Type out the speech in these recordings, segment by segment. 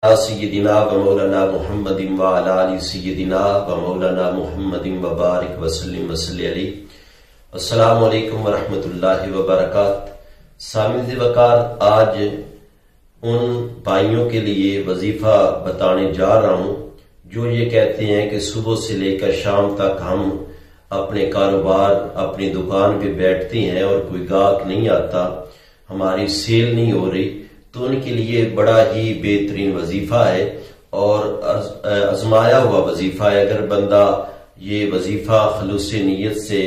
سیدنا و مولانا محمد و علی آل سیدنا و مولانا محمد و بارک وسلم وصلی علیہ۔ السلام علیکم ورحمۃ اللہ وبرکاتہ۔ سامعین وقار، آج ان بھائیوں کے لیے وظیفہ بتانے جا رہا ہوں جو یہ کہتے ہیں کہ صبح سے لے کر شام تک ہم اپنے کاروبار اپنی دکان پہ بیٹھتے ہیں اور کوئی گاہک نہیں آتا، ہماری سیل نہیں ہو رہی۔ تو ان کے لیے بڑا ہی بہترین وظیفہ ہے اور آزمایا ہوا وظیفہ ہے۔ اگر بندہ یہ وظیفہ خلوص نیت سے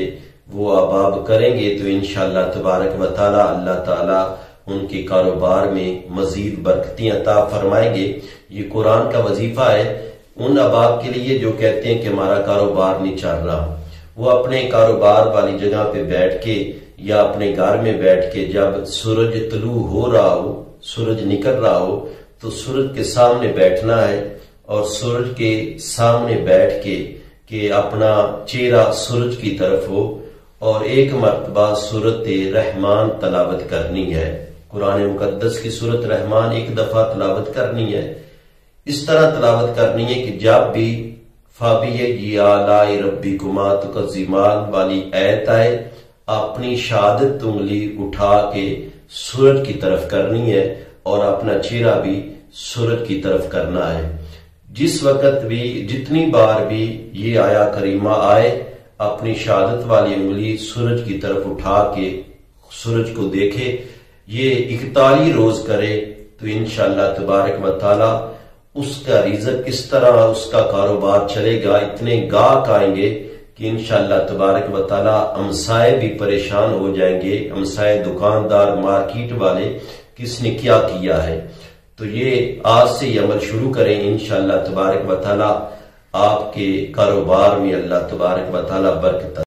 وہ احباب کریں گے تو انشاءاللہ تبارک و تعالی اللہ تعالی ان کے کاروبار میں مزید برکتیں عطا فرمائیں گے۔ یہ قرآن کا وظیفہ ہے ان احباب کے لیے جو کہتے ہیں کہ ہمارا کاروبار نہیں چل رہا، وہ اپنے کاروبار والی جگہ پہ بیٹھ کے یا اپنے گھر میں بیٹھ کے جب سورج طلوع ہو رہا ہو، سورج نکل رہا ہو تو سورج کے سامنے بیٹھنا ہے اور سورج کے سامنے بیٹھ کے کہ اپنا چہرہ سورج کی طرف ہو اور ایک مرتبہ سورت رحمان تلاوت کرنی ہے۔ قرآن مقدس کی سورت رحمان ایک دفعہ تلاوت کرنی ہے۔ اس طرح تلاوت کرنی ہے کہ جب بھی فَبِأَيِّ آلَاءِ رَبِّكُمَا تُكَذِّبَانِ والی آیت آئے، اپنی شہادت انگلی اٹھا کے سورج کی طرف کرنی ہے اور اپنا چہرہ بھی سورج کی طرف کرنا ہے۔ جس وقت بھی جتنی بار بھی یہ آیا کریمہ آئے، اپنی شہادت والی انگلی سورج کی طرف اٹھا کے سورج کو دیکھے، یہ 41 روز کرے تو انشاءاللہ تبارک و تعالی اس کا رزق کس طرح اس کا کاروبار چلے گا، اتنے گاہک آئیں گے کہ انشاءاللہ تبارک و تعالی ہمسائے بھی پریشان ہو جائیں گے، ہمسائے دکاندار مارکیٹ والے کس نے کیا کیا ہے۔ تو یہ آج سے یہ عمل شروع کریں، انشاءاللہ تبارک و تعالی آپ کے کاروبار میں اللہ تبارک و تعالی برکت